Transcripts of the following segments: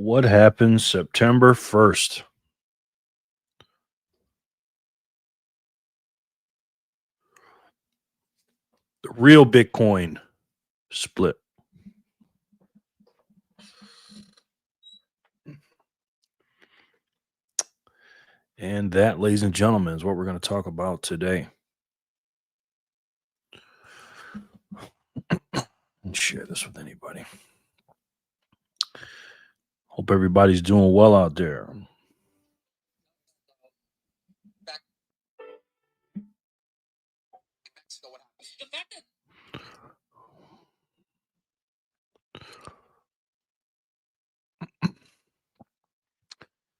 What happened September 1st? The real Bitcoin split. And that, ladies and gentlemen, is what we're going to talk about today. And share this with anybody. Hope everybody's doing well out there.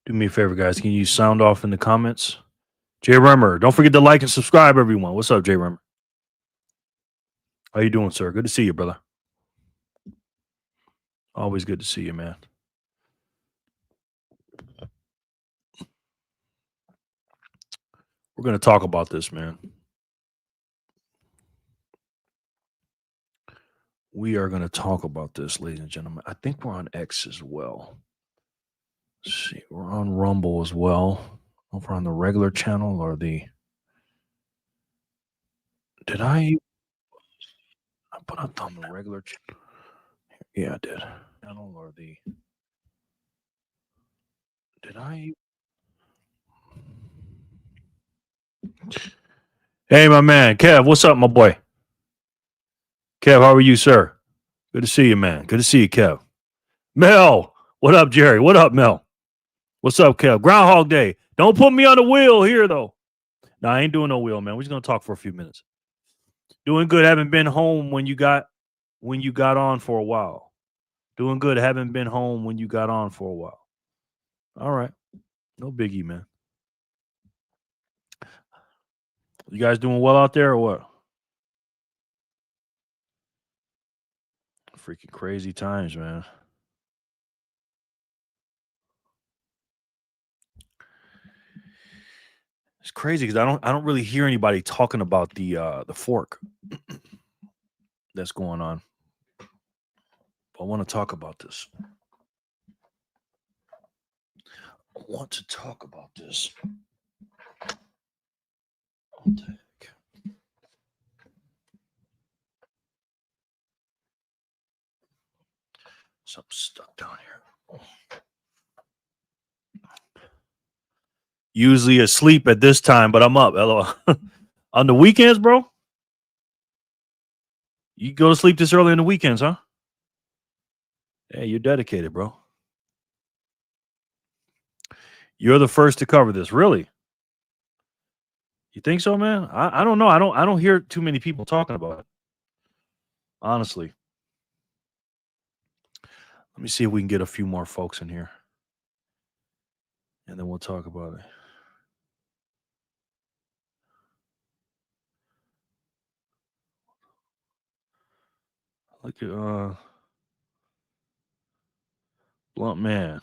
Do me a favor, guys. Can you sound off in the comments? Jay Remmer, don't forget to like and subscribe, everyone. What's up, Jay Remmer? How you doing, sir? Good to see you, brother. Always good to see you, man. We're going to talk about this, man. We are going to talk about this, ladies and gentlemen. I think we're on X as well. Let's see. We're on Rumble as well. Over on the regular channel or the... Did I put a thumb on the regular channel? Yeah, I did. Channel or the... Did I... Hey, my man. Kev, what's up, my boy? Kev, how are you, sir? Good to see you, man. Good to see you, Kev. Mel, what up, Jerry? What up, Mel? What's up, Kev? Groundhog Day. Don't put me on the wheel here, though. No, I ain't doing no wheel, man. We're just gonna talk for a few minutes. Doing good. Haven't been home when you got on for a while. Doing good. Haven't been home when you got on for a while. All right. No biggie, man. You guys doing well out there or what? Freaking crazy times, man. It's crazy because I don't really hear anybody talking about the fork that's going on. But I want to talk about this. I want to talk about this. What the heck? Something stuck down here. Usually asleep at this time, but I'm up. Hello. On the weekends, bro? You go to sleep this early on the weekends, huh? Hey, you're dedicated, bro. You're the first to cover this, really? You think so, man? I don't know. I don't hear too many people talking about it. Honestly. Let me see if we can get a few more folks in here. And then we'll talk about it. Look at Blunt Man.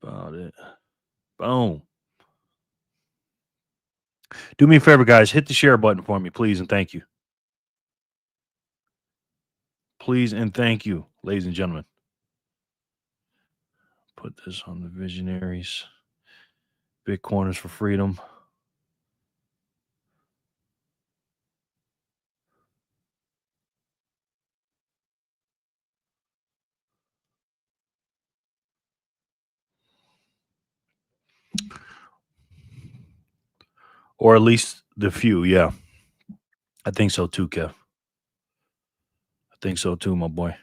About it. Boom. Do me a favor, guys. Hit the share button for me, please, and thank you. Please and thank you, ladies and gentlemen. Put this on the visionaries. Bitcoiners for freedom. Or at least the few, yeah. I think so too, Kev. I think so too, my boy.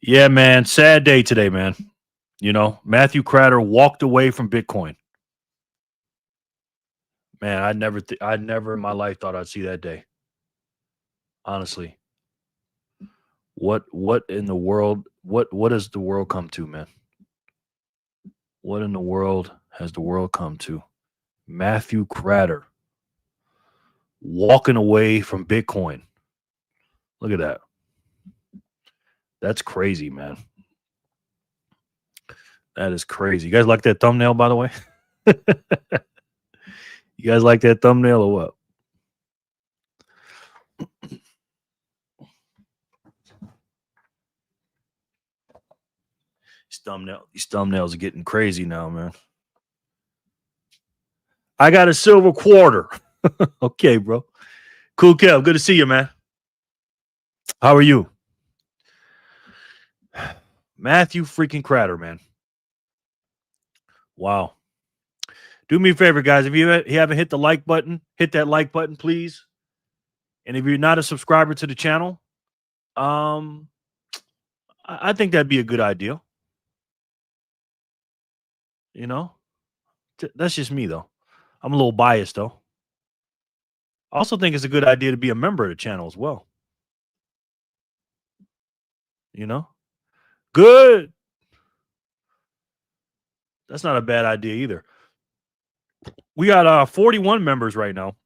Yeah, man. Sad day today, man. You know, Matthew Kratter walked away from Bitcoin. Man, I never in my life thought I'd see that day. Honestly. What in the world, what has the world come to, man? What in the world has the world come to? Matthew Kratter walking away from Bitcoin. Look at that. That's crazy, man. That is crazy. You guys like that thumbnail, by the way? You guys like that thumbnail or what? These thumbnails are getting crazy now, man. I got a silver quarter. Okay, bro. Cool, Kev. Good to see you, man. How are you? Matthew freaking Kratter, man. Wow. Do me a favor, guys. If you haven't hit the like button, hit that like button, please. And if you're not a subscriber to the channel, I think that'd be a good idea. You know, that's just me, though. I'm a little biased, though. I also think it's a good idea to be a member of the channel as well. You know, good. That's not a bad idea either. We got 41 members right now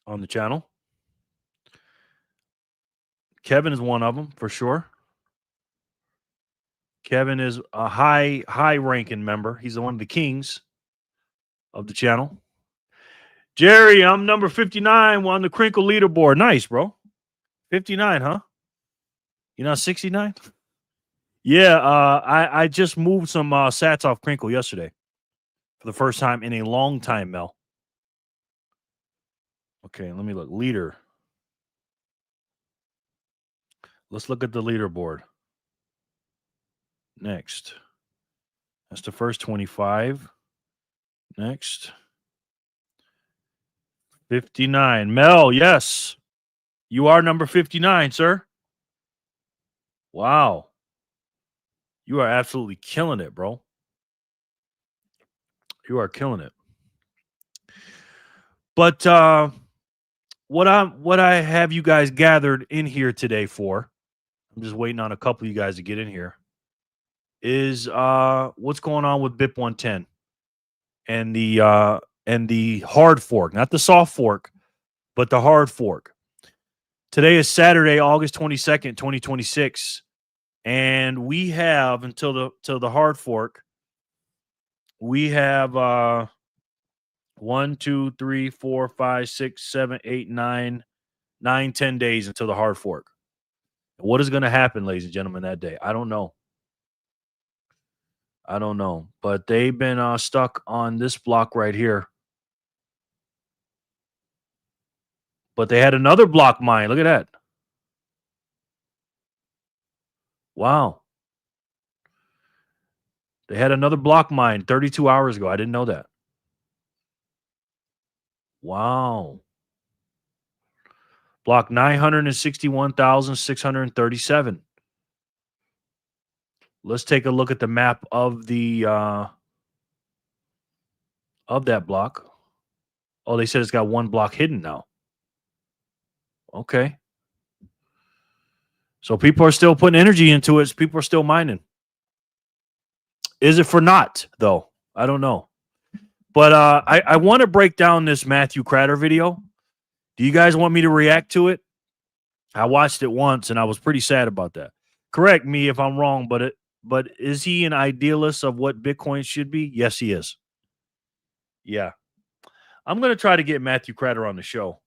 on the channel. Kevin is one of them for sure. Kevin is a high ranking member. He's one of the kings of the channel. Jerry, I'm number 59 on the Crinkle leaderboard. Nice, bro. 59, huh? You're not 69? Yeah, I just moved some sats off Crinkle yesterday for the first time in a long time, Mel. Okay, let me look. Leader. Let's look at the leaderboard. Next. That's the first 25. Next. 59. Mel, yes. You are number 59, sir. Wow. You are absolutely killing it, bro. You are killing it. But what I have you guys gathered in here today for, I'm just waiting on a couple of you guys to get in here, is what's going on with BIP 110 and the hard fork, not the soft fork, but the hard fork. Today is Saturday, August 22nd, 2026, and we have until the hard fork. We have 1, 2, 3, 4, 5, 6, 7, 8, 9, 10 days until the hard fork. What is going to happen, ladies and gentlemen, that day? I don't know. But they've been stuck on this block right here. But they had another block mine. Look at that. Wow. They had another block mine 32 hours ago. I didn't know that. Wow. Block 961,637. Let's take a look at the map of the of that block. Oh, they said it's got one block hidden now. Okay. So people are still putting energy into it. People are still mining. Is it for naught, though? I don't know. But I want to break down this Matthew Kratter video. Do you guys want me to react to it? I watched it once, and I was pretty sad about that. Correct me if I'm wrong, but is he an idealist of what Bitcoin should be? Yes, he is. Yeah. I'm going to try to get Matthew Kratter on the show,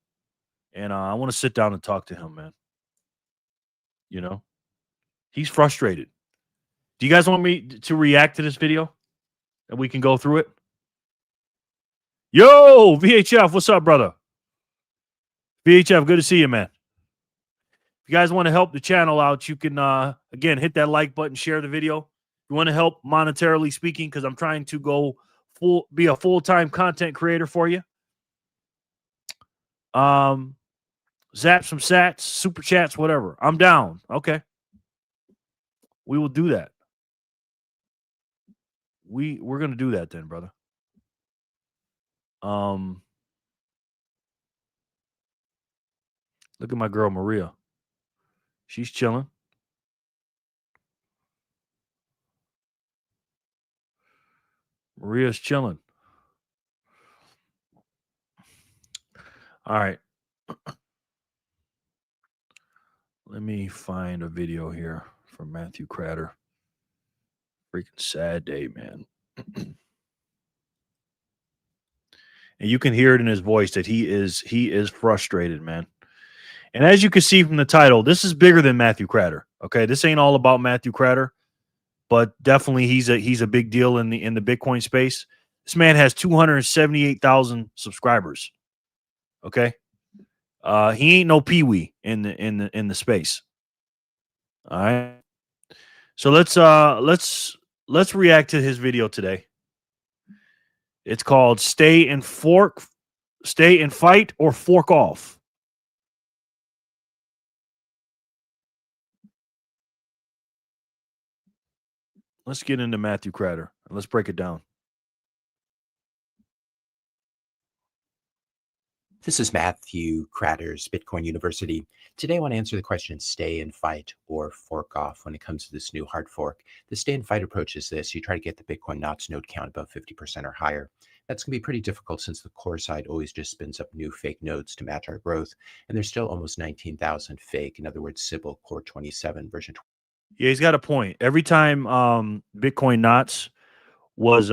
and I want to sit down and talk to him, man. You know, he's frustrated. Do you guys want me to react to this video and we can go through it? Yo, VHF, what's up, brother? VHF, good to see you, man. If you guys want to help the channel out, you can, again, hit that like button, share the video. If you want to help monetarily speaking, because I'm trying to be a full-time content creator for you. Zap some sats, super chats, whatever. I'm down. Okay. We will do that. We're going to do that then, brother. Look at my girl Maria. She's chilling. Maria's chilling. All right. Let me find a video here from Matthew Kratter. Freaking sad day, man. And you can hear it in his voice that he is frustrated, man. And as you can see from the title, this is bigger than Matthew Kratter. Okay, this ain't all about Matthew Kratter. but definitely he's a big deal in the Bitcoin space. This man has 278,000 subscribers. Okay, he ain't no peewee in the space. All right, so let's react to his video today. It's called "Stay and Fight or Fork Off." Let's get into Matthew Kratter and let's break it down. This is Matthew Kratter's Bitcoin University. Today I want to answer the question, stay and fight or fork off when it comes to this new hard fork. The stay and fight approach is this. You try to get the Bitcoin knots node count above 50% or higher. That's going to be pretty difficult since the core side always just spins up new fake nodes to match our growth. And there's still almost 19,000 fake, in other words, Sybil Core 27 version. Yeah, he's got a point. Every time Bitcoin knots was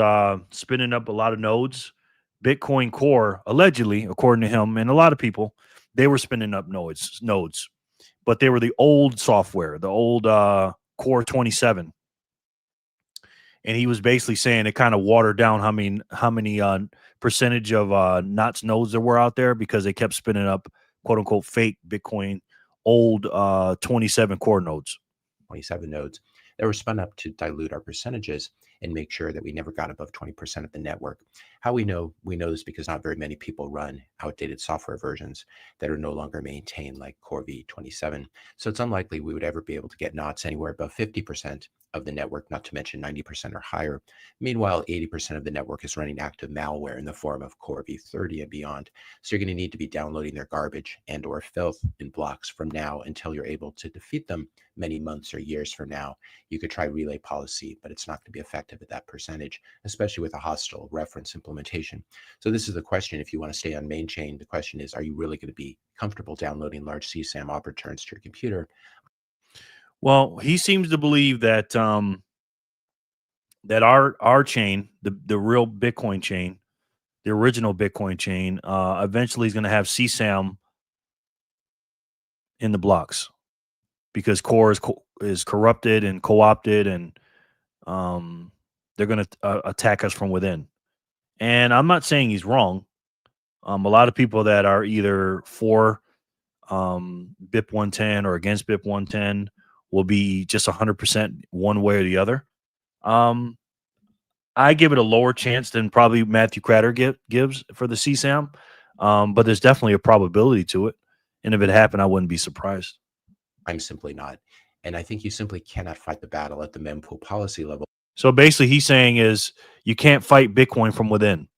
spinning up a lot of nodes, Bitcoin Core, allegedly, according to him and a lot of people, they were spinning up nodes, but they were the old software, the old Core 27. And he was basically saying it kind of watered down how many percentage of knots nodes there were out there because they kept spinning up quote unquote fake Bitcoin old 27 core nodes. 27 nodes that were spun up to dilute our percentages and make sure that we never got above 20% of the network. How we know this because not very many people run outdated software versions that are no longer maintained, like Core V27. So it's unlikely we would ever be able to get knots anywhere above 50% of the network, not to mention 90% or higher. Meanwhile, 80% of the network is running active malware in the form of Core V30 and beyond. So you're going to need to be downloading their garbage and or filth in blocks from now until you're able to defeat them many months or years from now. You could try relay policy, but it's not going to be effective at that percentage, especially with a hostile reference implementation. So this is the question. If you want to stay on main chain, the question is, are you really going to be comfortable downloading large CSAM op returns to your computer? Well, he seems to believe that that our chain, the real Bitcoin chain, the original Bitcoin chain, eventually is going to have CSAM in the blocks because Core is corrupted and co-opted, and they're going to attack us from within. And I'm not saying he's wrong. A lot of people that are either for BIP 110 or against BIP 110 will be just 100% one way or the other. I give it a lower chance than probably Matthew Kratter gives for the CSAM, but there's definitely a probability to it. And if it happened, I wouldn't be surprised. I'm simply not. And I think you simply cannot fight the battle at the mempool policy level. So basically, he's saying is you can't fight Bitcoin from within.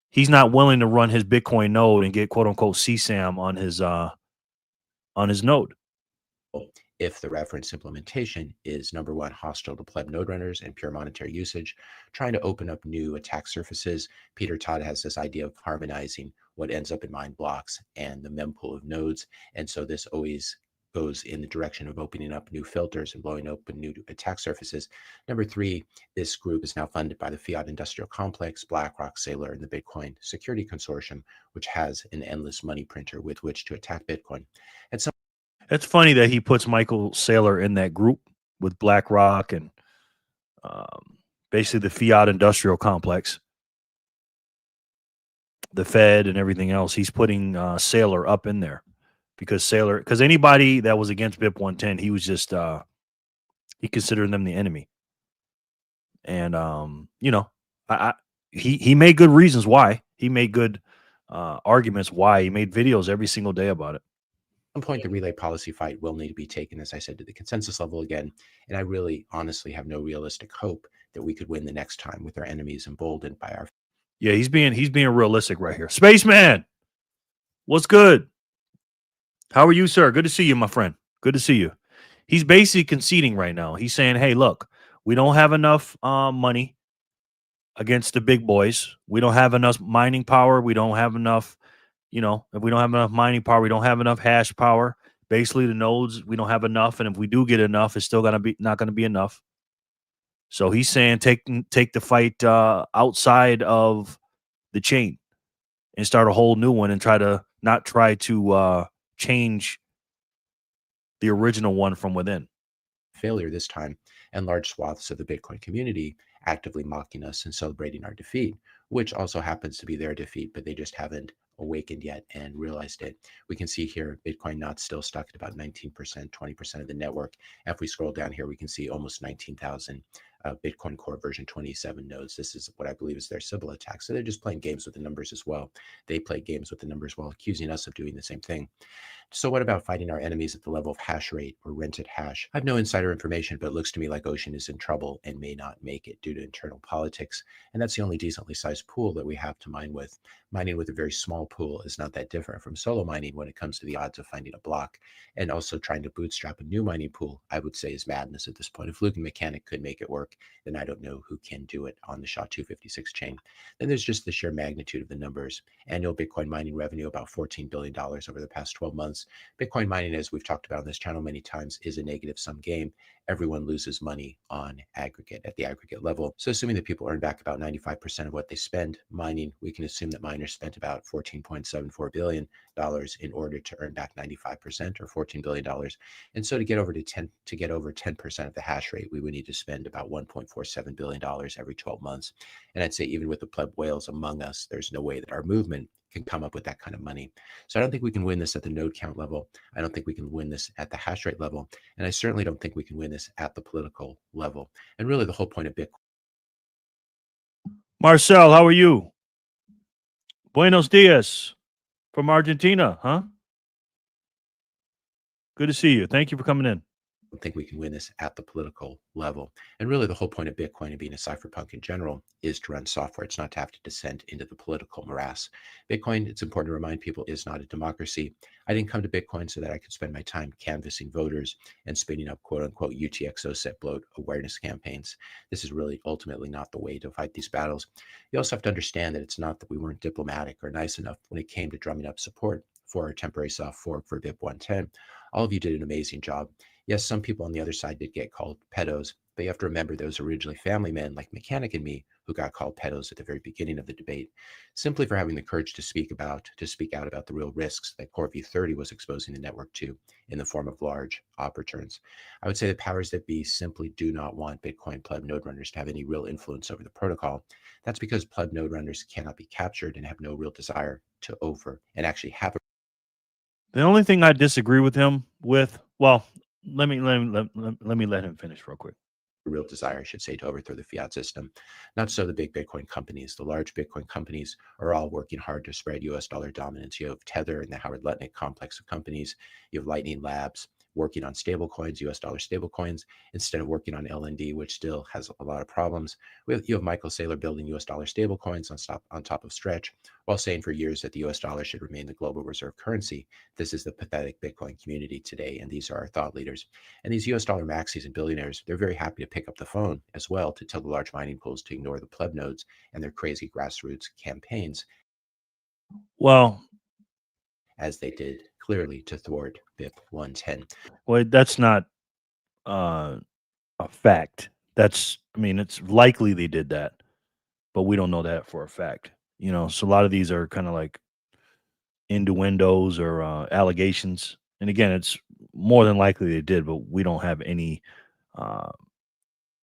He's not willing to run his Bitcoin node and get quote unquote CSAM on his node. If the reference implementation is number one, hostile to pleb node runners and pure monetary usage, trying to open up new attack surfaces. Peter Todd has this idea of harmonizing what ends up in mine blocks and the mempool of nodes. And so this always goes in the direction of opening up new filters and blowing open new attack surfaces. Number three, this group is now funded by the Fiat industrial complex, BlackRock, Saylor, and the Bitcoin Security Consortium, which has an endless money printer with which to attack Bitcoin. And so it's funny that he puts Michael Saylor in that group with BlackRock and basically the Fiat industrial complex, the Fed and everything else. He's putting Saylor up in there because anybody that was against BIP 110, he was just he considered them the enemy. And he made good reasons why. He made good arguments why. He made videos every single day about it. At some point, the relay policy fight will need to be taken, as I said, to the consensus level again. And I really, honestly, have no realistic hope that we could win the next time with our enemies emboldened by our. Yeah, he's being realistic right here. Spaceman, what's good? How are you, sir? Good to see you, my friend. Good to see you. He's basically conceding right now. He's saying, hey, look, we don't have enough money against the big boys. We don't have enough mining power. We don't have enough, if we don't have enough mining power, we don't have enough hash power. Basically, the nodes, we don't have enough. And if we do get enough, it's still not going to be enough. So he's saying take the fight outside of the chain and start a whole new one and try to change the original one from within. Failure this time. and large swaths of the Bitcoin community actively mocking us and celebrating our defeat, which also happens to be their defeat, but they just haven't awakened yet and realized it. We can see here Bitcoin not still stuck at about 19%, 20% of the network. If we scroll down here, we can see almost 19,000 Bitcoin Core version 27 nodes. This is what I believe is their Sybil attack. So they're just playing games with the numbers as well. They play games with the numbers while accusing us of doing the same thing. So what about fighting our enemies at the level of hash rate or rented hash? I have no insider information, but it looks to me like Ocean is in trouble and may not make it due to internal politics. And that's the only decently sized pool that we have to mine with. Mining with a very small pool is not that different from solo mining when it comes to the odds of finding a block. And also trying to bootstrap a new mining pool, I would say, is madness at this point. If Luke and Mechanic could make it work, then I don't know who can do it on the SHA-256 chain. Then there's just the sheer magnitude of the numbers. Annual Bitcoin mining revenue, about $14 billion over the past 12 months. Bitcoin mining, as we've talked about on this channel many times, is a negative sum game. Everyone loses money on aggregate at the aggregate level. So assuming that people earn back about 95% of what they spend mining, we can assume that miners spent about $14.74 billion in order to earn back 95% or $14 billion. And so to get over 10% of the hash rate, we would need to spend about $1.47 billion every 12 months. And I'd say even with the pleb whales among us, there's no way that our movement can come up with that kind of money. So I don't think we can win this at the node count level. I don't think we can win this at the hash rate level. And I certainly don't think we can win this at the political level. And really the whole point of Bitcoin. Marcel, how are you? Buenos dias from Argentina, huh? Good to see you. Thank you for coming in. I don't think we can win this at the political level. And really the whole point of Bitcoin and being a cypherpunk in general is to run software. It's not to have to descend into the political morass. Bitcoin, it's important to remind people, is not a democracy. I didn't come to Bitcoin so that I could spend my time canvassing voters and spinning up quote unquote UTXO set bloat awareness campaigns. This is really ultimately not the way to fight these battles. You also have to understand that it's not that we weren't diplomatic or nice enough when it came to drumming up support for our temporary soft fork for BIP 110. All of you did an amazing job. Yes, some people on the other side did get called pedos, but you have to remember those originally family men like Mechanic and me who got called pedos at the very beginning of the debate, simply for having the courage to speak out about the real risks that Core V30 was exposing the network to in the form of large op returns. I would say the powers that be simply do not want Bitcoin pleb node runners to have any real influence over the protocol. That's because pleb node runners cannot be captured and have no real desire to over and actually have a The only thing I disagree with him with, well, let me let him finish real quick. real desire, I should say, to overthrow the fiat system. Not so the big Bitcoin companies. The large Bitcoin companies are all working hard to spread US dollar dominance. You have Tether and the Howard Lutnick complex of companies. You have Lightning Labs working on stable coins, US dollar stable coins, instead of working on LND, which still has a lot of problems. You have Michael Saylor building US dollar stable coins on top of Stretch, while saying for years that the US dollar should remain the global reserve currency. This is the pathetic Bitcoin community today, and these are our thought leaders. And these US dollar maxis and billionaires, they're very happy to pick up the phone as well to tell the large mining pools to ignore the pleb nodes and their crazy grassroots campaigns. Well, as they did clearly to thwart BIP 110. Well, that's not a fact. It's likely they did that, but we don't know that for a fact. So a lot of these are kind of like innuendos or allegations. And again, it's more than likely they did, but we don't have any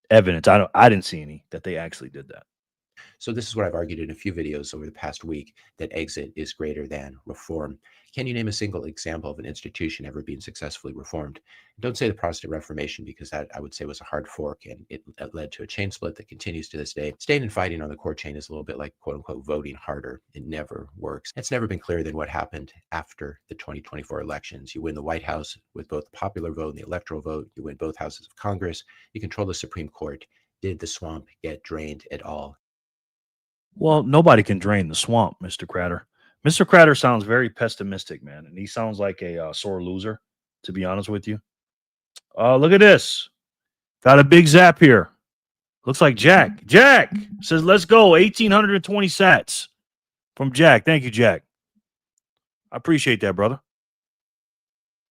evidence. I didn't see any that they actually did that. So this is what I've argued in a few videos over the past week, that exit is greater than reform. Can you name a single example of an institution ever being successfully reformed? Don't say the Protestant Reformation, because that I would say was a hard fork and it led to a chain split that continues to this day. Staying and fighting on the core chain is a little bit like quote unquote voting harder. It never works. It's never been clearer than what happened after the 2024 elections. You win the White House with both the popular vote and the electoral vote. You win both houses of Congress. You control the Supreme Court. Did the swamp get drained at all? Well, nobody can drain the swamp, Mr. Kratter. Mr. Kratter sounds very pessimistic, man, and he sounds like a sore loser, to be honest with you. Look at this. Got a big zap here. Looks like Jack. Jack says, let's go. 1,820 sats from Jack. Thank you, Jack. I appreciate that, brother.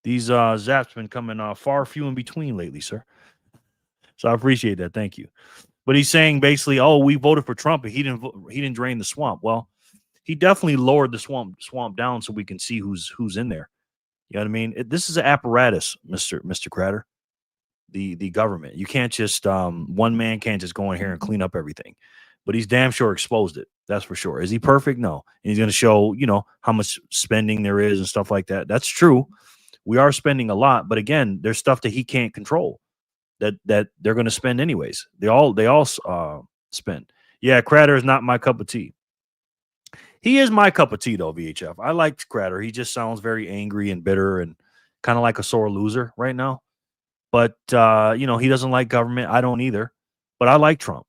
These zaps been coming far few in between lately, sir. So I appreciate that. Thank you. But he's saying basically, oh, we voted for Trump, but he didn't drain the swamp. Well, he definitely lowered the swamp down so we can see who's in there. You know what I mean? This is an apparatus, Mr. Kratter. the government. You can't just one man can't just go in here and clean up everything. But he's damn sure exposed it. That's for sure. Is he perfect? No. And he's going to show, how much spending there is and stuff like that. That's true. We are spending a lot, but again, there's stuff that he can't control that they're going to spend anyways. They all spend. Yeah, Kratter is not my cup of tea. He is my cup of tea though, VHF. I like Kratter. He just sounds very angry and bitter and kind of like a sore loser right now. But he doesn't like government. I don't either. But I like Trump.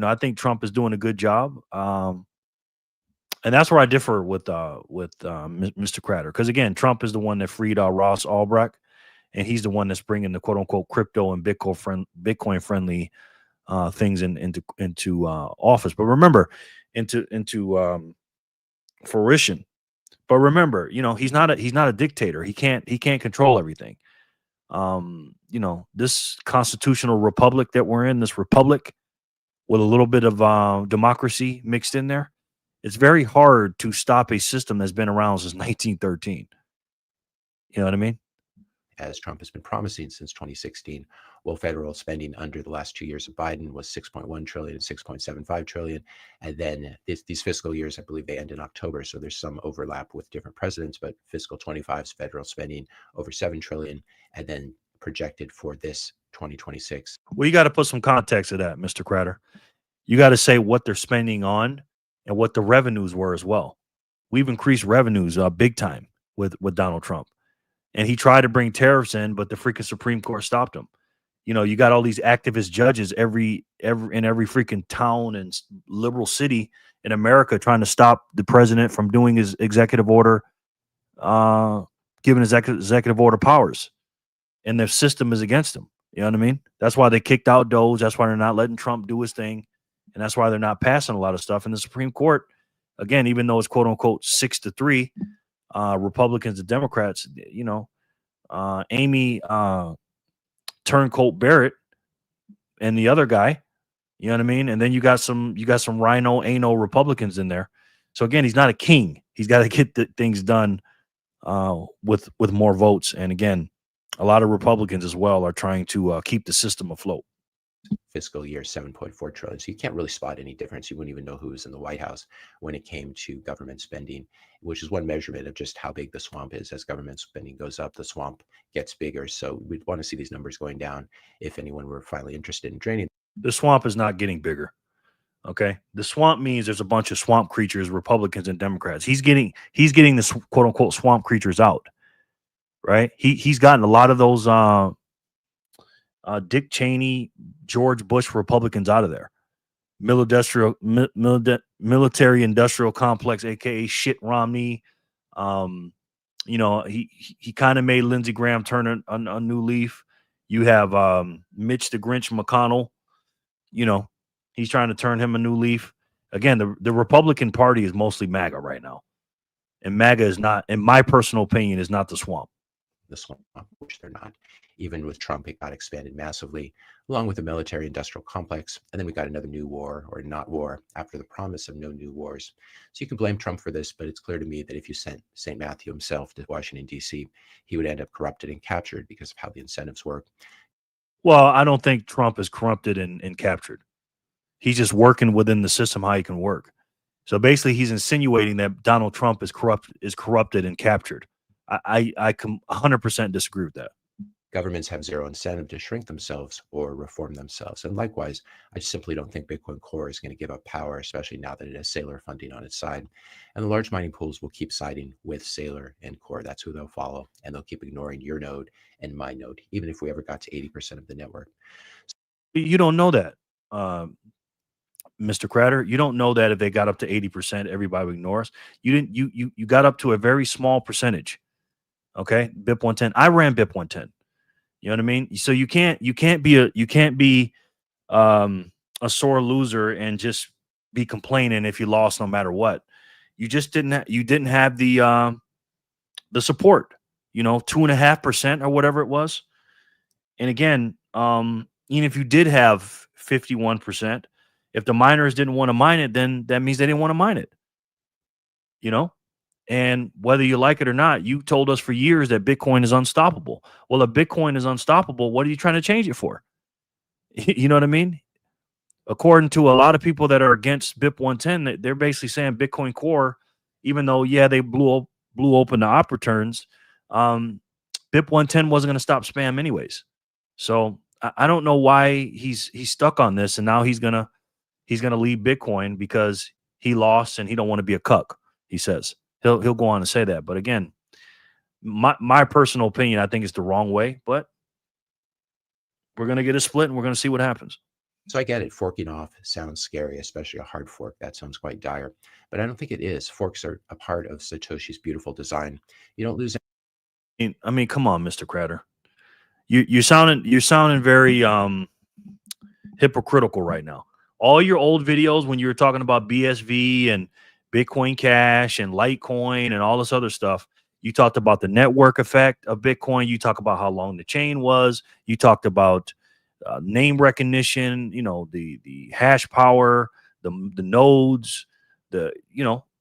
I think Trump is doing a good job. And that's where I differ with Mr. Kratter, because again, Trump is the one that freed Ross Ulbricht, and he's the one that's bringing the quote unquote crypto and Bitcoin friendly things into office. But remember, into fruition. But remember, he's not a dictator. He can't control everything. This constitutional republic that we're in, this republic with a little bit of democracy mixed in there. It's very hard to stop a system that's been around since 1913. You know what I mean? As Trump has been promising since 2016. Well, federal spending under the last 2 years of Biden was 6.1 trillion and 6.75 trillion. And then these fiscal years, I believe they end in October. So there's some overlap with different presidents, but fiscal 25's federal spending over 7 trillion, and then projected for this 2026. Well, you got to put some context to that, Mr. Kratter. You got to say what they're spending on and what the revenues were as well. We've increased revenues big time with Donald Trump. And he tried to bring tariffs in, but the freaking Supreme Court stopped him. You got all these activist judges in every freaking town and liberal city in America trying to stop the president from doing his executive order, giving his executive order powers. And the system is against him. You know what I mean? That's why they kicked out Doge. That's why they're not letting Trump do his thing. And that's why they're not passing a lot of stuff in the Supreme Court. Again, even though it's quote unquote 6-3, Republicans and Democrats, Amy Turncoat Barrett and the other guy, you know what I mean? And then you got some rhino anal Republicans in there. So again, he's not a king. He's got to get things done with more votes. And again, a lot of Republicans as well are trying to keep the system afloat. Fiscal year 7.4 trillion. So you can't really spot any difference. You wouldn't even know who was in the White House when it came to government spending, which is one measurement of just how big the swamp is. As government spending goes up, the swamp gets bigger. So we'd want to see these numbers going down if anyone were finally interested in draining. The swamp is not getting bigger. Okay. The swamp means there's a bunch of swamp creatures, Republicans and Democrats. He's getting this quote unquote swamp creatures out. Right. He's gotten a lot of those Dick Cheney, George Bush Republicans out of there. Military industrial complex, aka shit Romney. He kind of made Lindsey Graham turn a new leaf. You have Mitch the Grinch McConnell. He's trying to turn him a new leaf. Again, the Republican Party is mostly MAGA right now. And MAGA is not, in my personal opinion, is not the swamp. The swamp, which they're not. Even with Trump, it got expanded massively, along with the military industrial complex. And then we got another new war, or not war, after the promise of no new wars. So you can blame Trump for this, but it's clear to me that if you sent St. Matthew himself to Washington, D.C., he would end up corrupted and captured because of how the incentives work. Well, I don't think Trump is corrupted and captured. He's just working within the system how he can work. So basically, he's insinuating that Donald Trump is corrupted and captured. I can 100% disagree with that. Governments have zero incentive to shrink themselves or reform themselves. And likewise, I simply don't think Bitcoin Core is going to give up power, especially now that it has Saylor funding on its side. And the large mining pools will keep siding with Saylor and Core. That's who they'll follow. And they'll keep ignoring your node and my node, even if we ever got to 80% of the network. You don't know that, Mr. Kratter. You don't know that if they got up to 80%, everybody would ignore us. You got up to a very small percentage. Okay. BIP 110. I ran BIP 110. You know what I mean? So you can't be a sore loser and just be complaining if you lost no matter what. You just didn't have the support, 2.5% or whatever it was. And again, even if you did have 51%, if the miners didn't want to mine it, then that means they didn't want to mine it. And whether you like it or not, you told us for years that Bitcoin is unstoppable. Well, if Bitcoin is unstoppable, what are you trying to change it for? You know what I mean? According to a lot of people that are against BIP 110, they're basically saying Bitcoin Core, even though, yeah, they blew open the op returns, BIP 110 wasn't going to stop spam anyways. So I don't know why he's stuck on this, and now he's gonna leave Bitcoin because he lost and he don't want to be a cuck. He says he'll go on to say that. But again, my personal opinion, I think it's the wrong way. But we're gonna get a split, and we're gonna see what happens. So I get it. Forking off sounds scary, especially a hard fork. That sounds quite dire. But I don't think it is. Forks are a part of Satoshi's beautiful design. You don't lose. I mean, come on, Mr. Kratter. You're sounding very hypocritical right now. All your old videos when you were talking about BSV and Bitcoin Cash and Litecoin and all this other stuff, you talked about the network effect of Bitcoin. You talk about how long the chain was. You talked about name recognition, the hash power, the nodes, the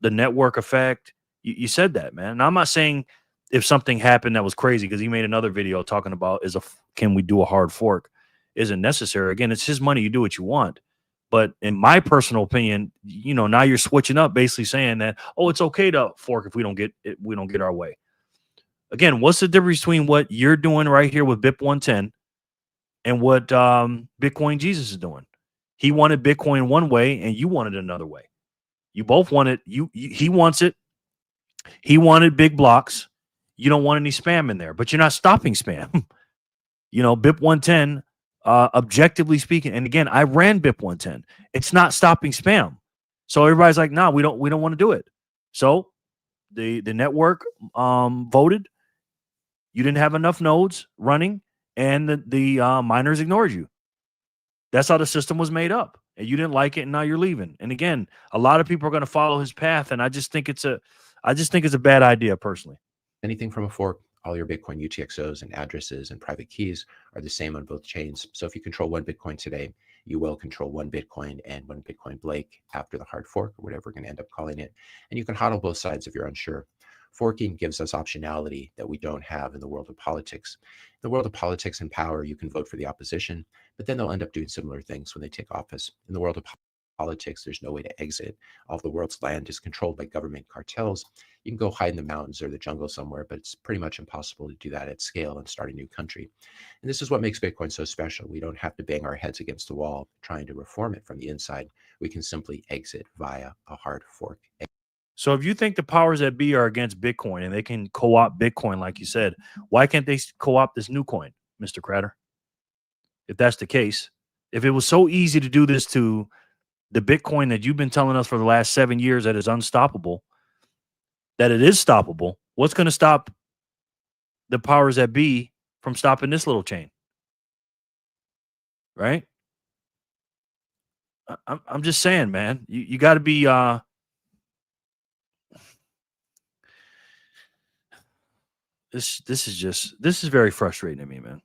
network effect. You said that, man. And I'm not saying if something happened that was crazy, because he made another video talking about can we do a hard fork? Isn't necessary. Again, it's his money. You do what you want. But in my personal opinion, now you're switching up, basically saying that, oh, it's okay to fork if we don't get our way. Again, what's the difference between what you're doing right here with BIP 110 and what Bitcoin Jesus is doing? He wanted Bitcoin one way and you wanted another way. You both wanted he wants it. He wanted big blocks. You don't want any spam in there, but you're not stopping spam. BIP 110, objectively speaking, and again, I ran BIP 110. It's not stopping spam. So everybody's like, nah, we don't want to do it. So the network voted. You didn't have enough nodes running, and the miners ignored you. That's how the system was made up. And you didn't like it, and now you're leaving. And again, a lot of people are going to follow his path, and I just think it's a bad idea personally. Anything from a fork, all your Bitcoin UTXOs and addresses and private keys are the same on both chains. So if you control one Bitcoin today, you will control one Bitcoin and one Bitcoin Blake after the hard fork, or whatever we're going to end up calling it. And you can hodl both sides if you're unsure. Forking gives us optionality that we don't have in the world of politics. In the world of politics and power, you can vote for the opposition, but then they'll end up doing similar things when they take office. In the world of politics, there's no way to exit. All of the world's land is controlled by government cartels. You can go hide in the mountains or the jungle somewhere, but it's pretty much impossible to do that at scale and start a new country. And this is what makes Bitcoin so special. We don't have to bang our heads against the wall trying to reform it from the inside. We can simply exit via a hard fork. So if you think the powers that be are against Bitcoin and they can co-opt Bitcoin, like you said, why can't they co-opt this new coin, Mr. Kratter? If that's the case, if it was so easy to do this to the Bitcoin that you've been telling us for the last 7 years that is unstoppable, that it is stoppable, what's going to stop the powers that be from stopping this little chain? Right? I'm just saying, man, you got to be this is very frustrating to me, man.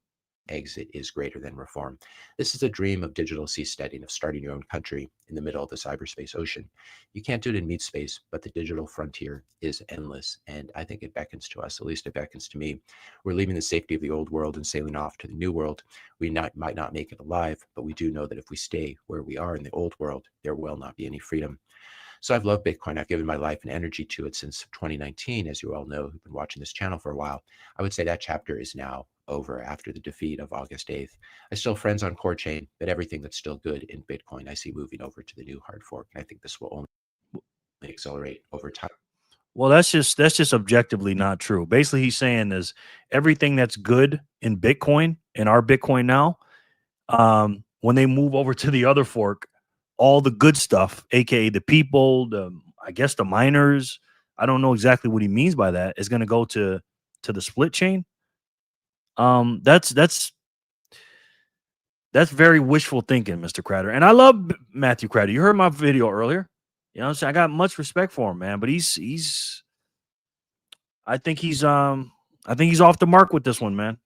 Exit is greater than reform. This is a dream of digital seasteading, of starting your own country in the middle of the cyberspace ocean. You can't do it in meat space, but the digital frontier is endless. And I think it beckons to us, at least it beckons to me. We're leaving the safety of the old world and sailing off to the new world. We might not make it alive, but we do know that if we stay where we are in the old world, there will not be any freedom. So I've loved Bitcoin. I've given my life and energy to it since 2019, as you all know, who've been watching this channel for a while. I would say that chapter is now over after the defeat of August 8th. I still have friends on Core Chain, but everything that's still good in Bitcoin, I see moving over to the new hard fork. And I think this will only accelerate over time. Well, that's just objectively not true. Basically, he's saying is everything that's good in Bitcoin, in our Bitcoin now, when they move over to the other fork, all the good stuff, aka the people, I guess the miners, I don't know exactly what he means by that, is going to go to the split chain. That's very wishful thinking, Mr. Kratter. And I love Matthew Kratter. You heard my video earlier. You know what I'm saying? I got much respect for him, man. But I think he's off the mark with this one, man.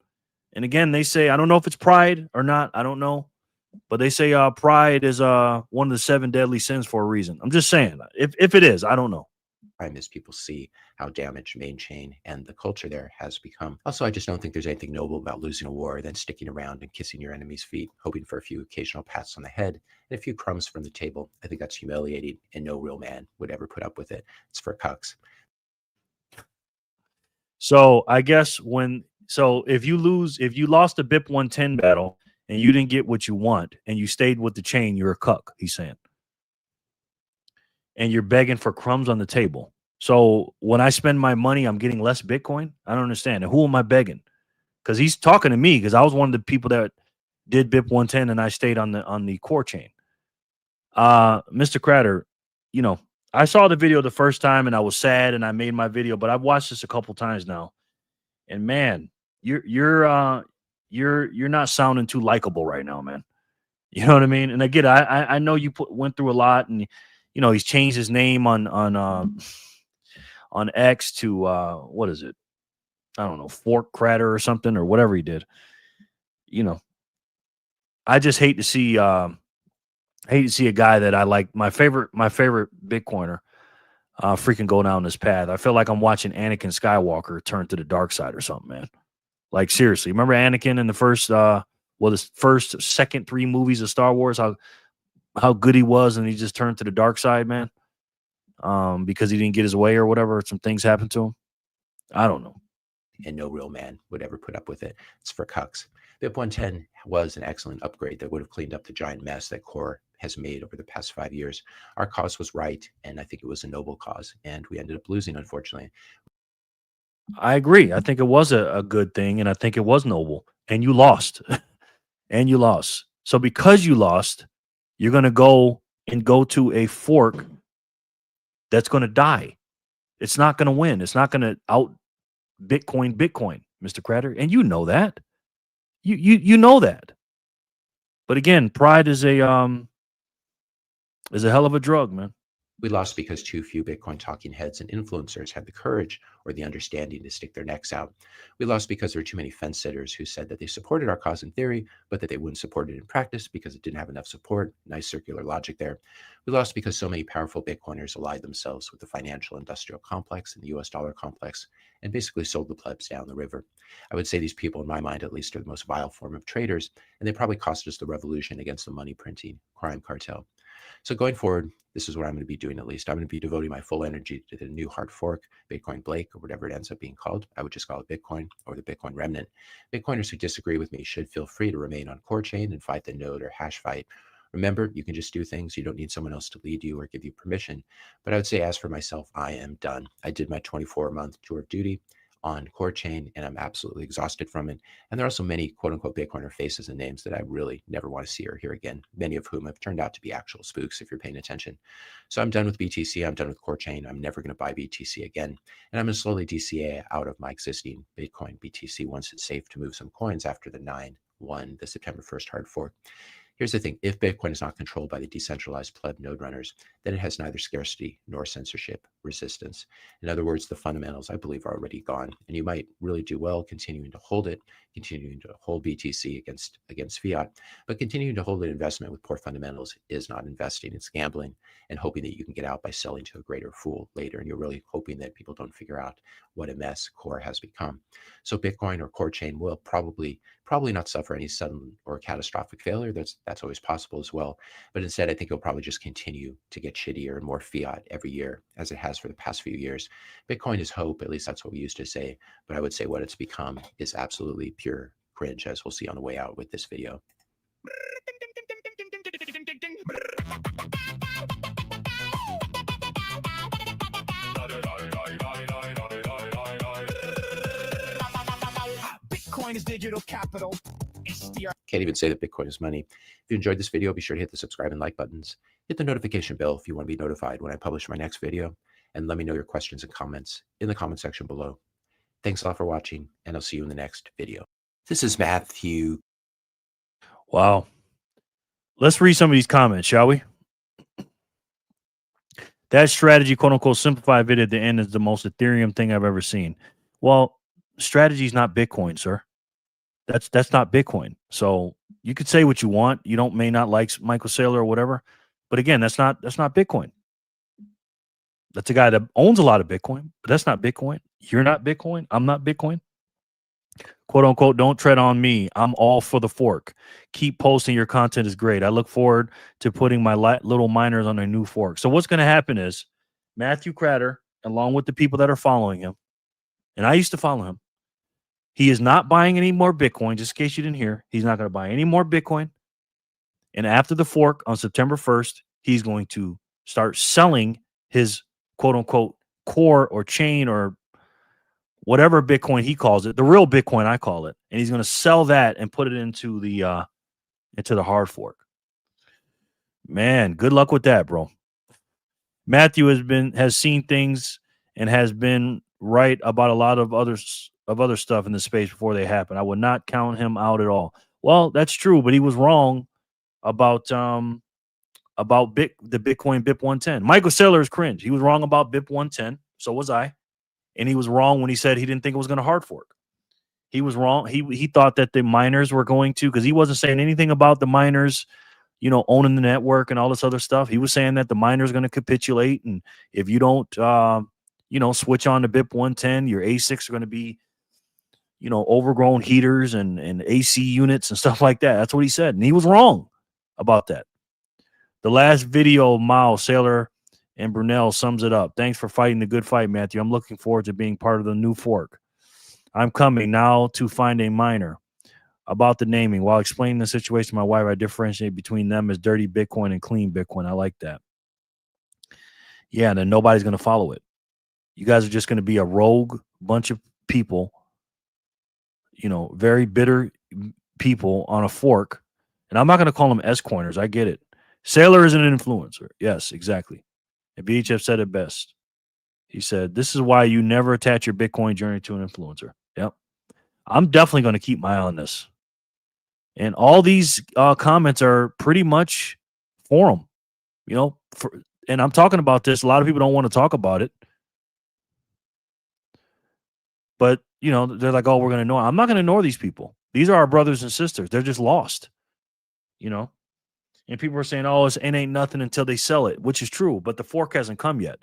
And again, they say, I don't know if it's pride or not. I don't know. But they say pride is one of the 7 deadly sins for a reason. I'm just saying, if it is, I don't know. crime is people see how damaged main chain and the culture there has become. Also, I just don't think there's anything noble about losing a war than sticking around and kissing your enemy's feet, hoping for a few occasional pats on the head and a few crumbs from the table. I think that's humiliating, and no real man would ever put up with it. It's for cucks. So I guess if you lost the BIP 110 battle and you didn't get what you want and you stayed with the chain, you're a cuck, he's saying. And you're begging for crumbs on the table. So when I spend my money, I'm getting less Bitcoin. I don't understand. And who am I begging? Because he's talking to me, because I was one of the people that did BIP 110 and I stayed on the core chain. Mr. Kratter, I saw the video the first time and I was sad and I made my video, but I've watched this a couple times now. And man, you're not sounding too likable right now, man. You know what I mean? And again, I know you went through a lot, and he's changed his name on X to what is it? I don't know, Fork Kratter or something or whatever he did. I just hate to see a guy that I like, my favorite Bitcoiner, freaking go down this path. I feel like I'm watching Anakin Skywalker turn to the dark side or something, man. Like, seriously, remember Anakin in the first, second 3 movies of Star Wars, how good he was, and he just turned to the dark side, man, because he didn't get his way or whatever. Some things happened to him. I don't know. And no real man would ever put up with it. It's for cucks. BIP 110 was an excellent upgrade that would have cleaned up the giant mess that Core has made over the past 5 years. Our cause was right, and I think it was a noble cause, and we ended up losing, unfortunately. I agree. I think it was a good thing, and I think it was noble. And you lost. And you lost. So because you lost, you're going to go to a fork that's going to die. It's not going to win. It's not going to out Bitcoin, Mr. Kratter. And you know that. You know that. But again, pride is a hell of a drug, man. We lost because too few Bitcoin talking heads and influencers had the courage or the understanding to stick their necks out. We lost because there were too many fence sitters who said that they supported our cause in theory, but that they wouldn't support it in practice because it didn't have enough support. Nice circular logic there. We lost because so many powerful Bitcoiners allied themselves with the financial industrial complex and the US dollar complex and basically sold the plebs down the river. I would say these people, in my mind at least, are the most vile form of traders, and they probably cost us the revolution against the money printing crime cartel. So going forward, this is what I'm going to be doing. At least I'm going to be devoting my full energy to the new hard fork, Bitcoin Blake, or whatever it ends up being called. I would just call it Bitcoin or the Bitcoin remnant. Bitcoiners who disagree with me should feel free to remain on core chain and fight the node or hash fight. Remember, you can just do things. You don't need someone else to lead you or give you permission. But I would say, as for myself, I am done. I did my 24-month tour of duty on core chain, and I'm absolutely exhausted from it. And there are also many quote unquote Bitcoiner faces and names that I really never want to see or hear again, many of whom have turned out to be actual spooks if you're paying attention. So I'm done with BTC. I'm done with core chain. I'm never going to buy BTC again. And I'm going to slowly DCA out of my existing Bitcoin BTC once it's safe to move some coins after the 9/1, the September 1st hard fork. Here's the thing. If Bitcoin is not controlled by the decentralized pleb node runners, then it has neither scarcity nor censorship resistance. In other words, the fundamentals, I believe, are already gone. And you might really do well continuing to hold it, continuing to hold BTC against fiat. But continuing to hold an investment with poor fundamentals is not investing. It's gambling and hoping that you can get out by selling to a greater fool later. And you're really hoping that people don't figure out what a mess core has become. So Bitcoin or core chain will probably not suffer any sudden or catastrophic failure. That's always possible as well. But instead, I think it'll probably just continue to get shittier and more fiat every year, as it has for the past few years. Bitcoin is hope, at least that's what we used to say. But I would say what it's become is absolutely pure cringe, as we'll see on the way out with this video. Bitcoin is digital capital. Can't even say that Bitcoin is money. If you enjoyed this video, be sure to hit the subscribe and like buttons. Hit the notification bell if you want to be notified when I publish my next video. And let me know your questions and comments in the comment section below. Thanks a lot for watching, and I'll see you in the next video. This is Matthew. Wow. Let's read some of these comments, shall we? That strategy, quote unquote, simplified video at the end is the most Ethereum thing I've ever seen. Well, strategy is not Bitcoin, sir. That's not Bitcoin. So you could say what you want. You may not like Michael Saylor or whatever, but again, that's not Bitcoin. That's a guy that owns a lot of Bitcoin, but that's not Bitcoin. You're not Bitcoin. I'm not Bitcoin. Quote unquote, don't tread on me. I'm all for the fork. Keep posting. Your content is great. I look forward to putting my little miners on a new fork. So what's going to happen is Matthew Kratter, along with the people that are following him, and I used to follow him, he is not buying any more Bitcoin. Just in case you didn't hear, he's not going to buy any more Bitcoin. And after the fork on September 1st, he's going to start selling his quote unquote core or chain or whatever Bitcoin he calls it, the real Bitcoin I call it, and he's going to sell that and put it into the hard fork. Man, good luck with that, bro. Matthew has seen things and has been right about a lot of other stuff in the space before they happen. I would not count him out at all. Well, that's true, but he was wrong about the Bitcoin BIP 110. Michael Saylor is cringe. He was wrong about BIP 110. So was I. And he was wrong when he said he didn't think it was going to hard fork. He was wrong. He thought that the miners were going to, because he wasn't saying anything about the miners, owning the network and all this other stuff. He was saying that the miners are going to capitulate, and if you don't, switch on to BIP 110, your ASICs are going to be, overgrown heaters and AC units and stuff like that. That's what he said, and he was wrong about that. The last video, Mao, Saylor, and Brunel sums it up. Thanks for fighting the good fight, Matthew. I'm looking forward to being part of the new fork. I'm coming now to find a miner. About the naming, while explaining the situation to my wife, I differentiate between them as dirty Bitcoin and clean Bitcoin. I like that. Yeah, and then nobody's going to follow it. You guys are just going to be a rogue bunch of people, very bitter people on a fork. And I'm not going to call them S-coiners. I get it. Saylor is an influencer. Yes, exactly. And BHF said it best. He said, this is why you never attach your Bitcoin journey to an influencer. Yep. I'm definitely going to keep my eye on this. And all these comments are pretty much for them, and I'm talking about this. A lot of people don't want to talk about it. But, they're like, oh, we're going to ignore. I'm not going to ignore these people. These are our brothers and sisters. They're just lost, And people are saying, oh, it ain't nothing until they sell it, which is true. But the fork hasn't come yet.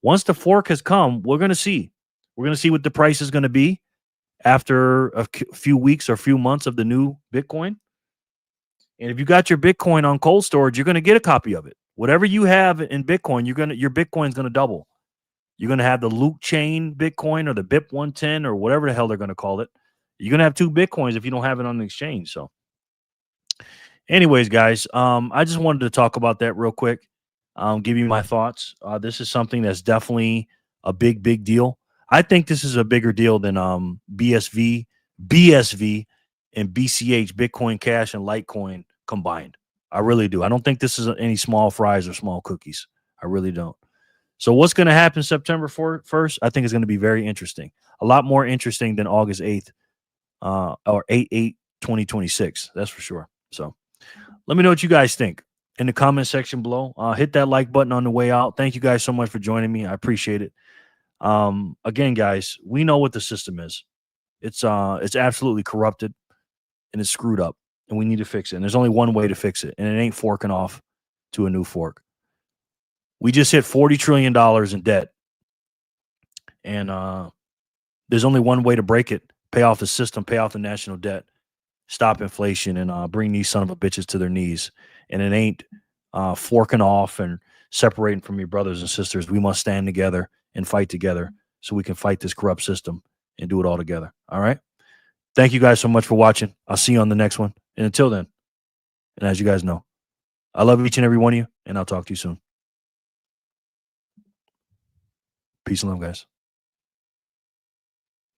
Once the fork has come, we're going to see. We're going to see what the price is going to be after a few weeks or a few months of the new Bitcoin. And if you got your Bitcoin on cold storage, you're going to get a copy of it. Whatever you have in Bitcoin, your Bitcoin's going to double. You're going to have the Luke chain Bitcoin or the BIP 110 or whatever the hell they're going to call it. You're going to have 2 Bitcoins if you don't have it on the exchange. So anyways, guys, I just wanted to talk about that real quick. Give you my thoughts. This is something that's definitely a big deal. I think this is a bigger deal than BSV, and BCH, Bitcoin Cash, and Litecoin combined. I really do. I don't think this is any small fries or small cookies. I really don't. So what's going to happen September 1st? I think it's going to be very interesting. A lot more interesting than August 8th or 8/8/2026. That's for sure. So let me know what you guys think in the comment section below. Hit that like button on the way out. Thank you guys so much for joining me. I appreciate it. Again, guys, we know what the system is. It's absolutely corrupted and it's screwed up, and we need to fix it. And there's only one way to fix it, and it ain't forking off to a new fork. We just hit $40 trillion in debt, and there's only one way to break it: pay off the system, pay off the national debt, stop inflation, and bring these son of a bitches to their knees. And it ain't forking off and separating from your brothers and sisters. We must stand together and fight together so we can fight this corrupt system and do it all together. All right. Thank you guys so much for watching. I'll see you on the next one. And until then, and as you guys know, I love each and every one of you, and I'll talk to you soon. Peace and love, guys.